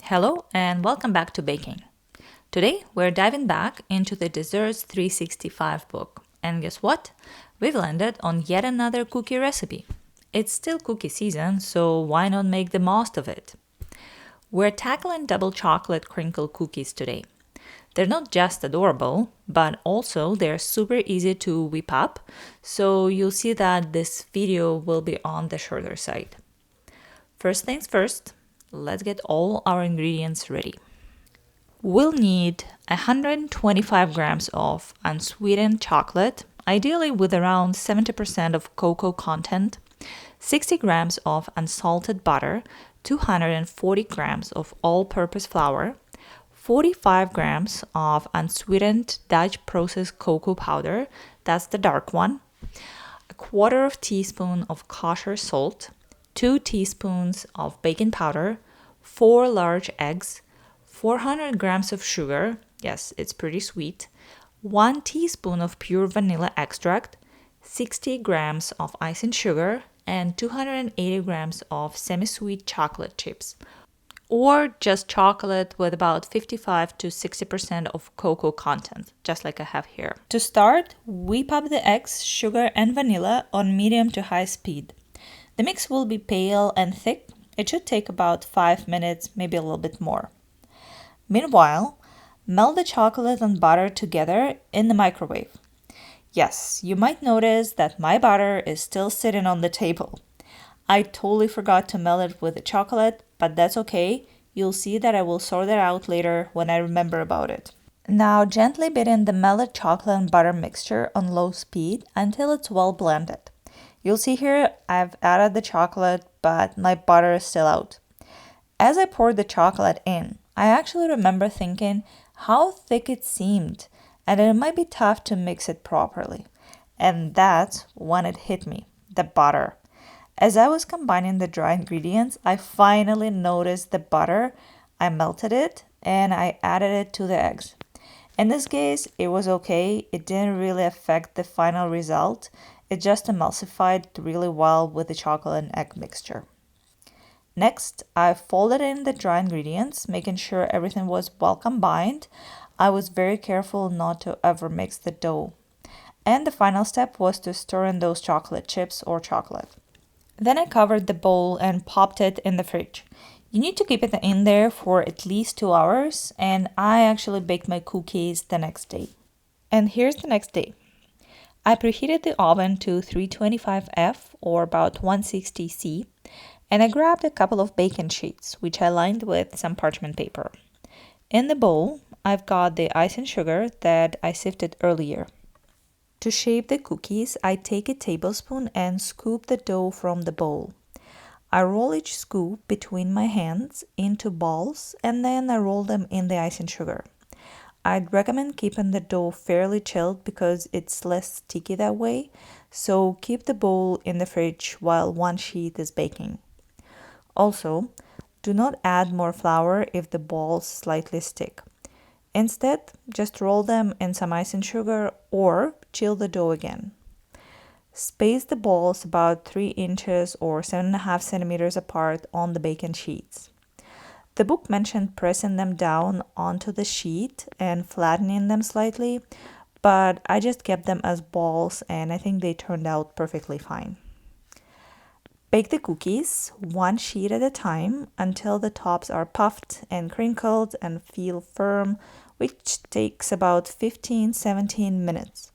Hello and welcome back to baking. Today we're diving back into the Desserts 365 book. And guess what? We've landed on yet another cookie recipe. It's still cookie season, so why not make the most of it? We're tackling double chocolate crinkle cookies today. They're not just adorable, but also they're super easy to whip up, so you'll see that this video will be on the shorter side. First things first, let's get all our ingredients ready. We'll need 125 grams of unsweetened chocolate, ideally with around 70% of cocoa content, 60 grams of unsalted butter, 240 grams of all-purpose flour, 45 grams of unsweetened Dutch processed cocoa powder, that's the dark one, a quarter of teaspoon of kosher salt, 2 teaspoons of baking powder, 4 large eggs, 400 grams of sugar, yes, it's pretty sweet, 1 teaspoon of pure vanilla extract, 60 grams of icing sugar, and 280 grams of semisweet chocolate chips, or just chocolate with about 55 to 60% of cocoa content, just like I have here. To start, whip up the eggs, sugar, and vanilla on medium to high speed. The mix will be pale and thick. It should take about 5 minutes, maybe a little bit more. Meanwhile, melt the chocolate and butter together in the microwave. Yes, you might notice that my butter is still sitting on the table. I totally forgot to melt it with the chocolate, but that's okay. You'll see that I will sort it out later when I remember about it. Now gently beat in the melted chocolate and butter mixture on low speed until it's well blended. You'll see here I've added the chocolate, but my butter is still out. As I poured the chocolate in, I actually remember thinking how thick it seemed and it might be tough to mix it properly. And that's when it hit me, the butter. As I was combining the dry ingredients, I finally noticed the butter. I melted it and I added it to the eggs. In this case, it was okay. It didn't really affect the final result. It just emulsified really well with the chocolate and egg mixture. Next, I folded in the dry ingredients, making sure everything was well combined. I was very careful not to ever mix the dough. And the final step was to stir in those chocolate chips or chocolate. Then I covered the bowl and popped it in the fridge. You need to keep it in there for at least 2 hours, and I actually baked my cookies the next day. And here's the next day. I preheated the oven to 325F or about 160C, and I grabbed a couple of baking sheets, which I lined with some parchment paper. In the bowl, I've got the icing sugar that I sifted earlier. To shape the cookies, I take a tablespoon and scoop the dough from the bowl. I roll each scoop between my hands into balls, and then I roll them in the icing sugar. I'd recommend keeping the dough fairly chilled because it's less sticky that way, so keep the bowl in the fridge while one sheet is baking. Also, do not add more flour if the balls slightly stick. Instead, just roll them in some icing sugar or chill the dough again. Space the balls about 3 inches or 7.5 centimeters apart on the baking sheets. The book mentioned pressing them down onto the sheet and flattening them slightly, but I just kept them as balls and I think they turned out perfectly fine. Bake the cookies one sheet at a time until the tops are puffed and crinkled and feel firm, which takes about 15-17 minutes.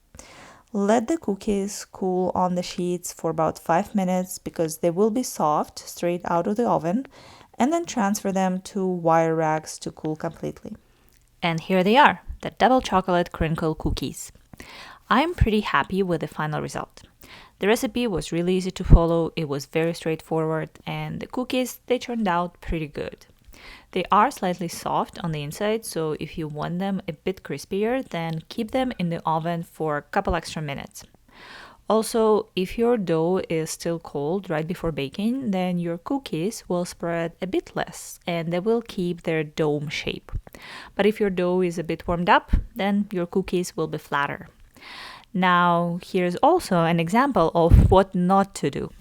Let the cookies cool on the sheets for about 5 minutes because they will be soft straight out of the oven, and then transfer them to wire racks to cool completely. And here they are, the double chocolate crinkle cookies. I'm pretty happy with the final result. The recipe was really easy to follow, it was very straightforward, and the cookies, they turned out pretty good. They are slightly soft on the inside, so if you want them a bit crispier, then keep them in the oven for a couple extra minutes. Also, if your dough is still cold right before baking, then your cookies will spread a bit less and they will keep their dome shape. But if your dough is a bit warmed up, then your cookies will be flatter. Now, here's also an example of what not to do.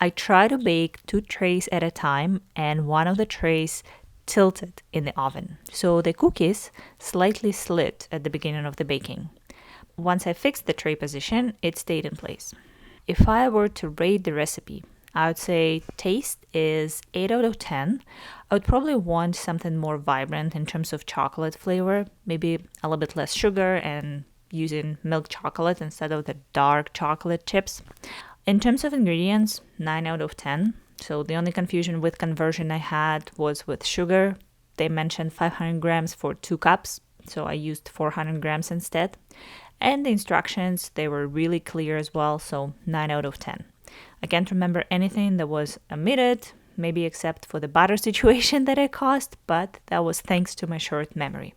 I try to bake 2 trays at a time, and one of the trays tilted in the oven, so the cookies slightly slid at the beginning of the baking. Once I fixed the tray position, it stayed in place. If I were to rate the recipe, I would say taste is 8 out of 10. I would probably want something more vibrant in terms of chocolate flavor, maybe a little bit less sugar and using milk chocolate instead of the dark chocolate chips. In terms of ingredients, 9 out of 10. So the only confusion with conversion I had was with sugar. They mentioned 500 grams for 2 cups, so I used 400 grams instead. And the instructions, they were really clear as well, so 9 out of 10. I can't remember anything that was omitted, maybe except for the butter situation that I caused, but that was thanks to my short memory.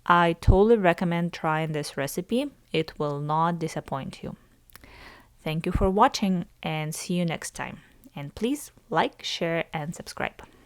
I totally recommend trying this recipe. It will not disappoint you. Thank you for watching and see you next time. And please like, share, and subscribe.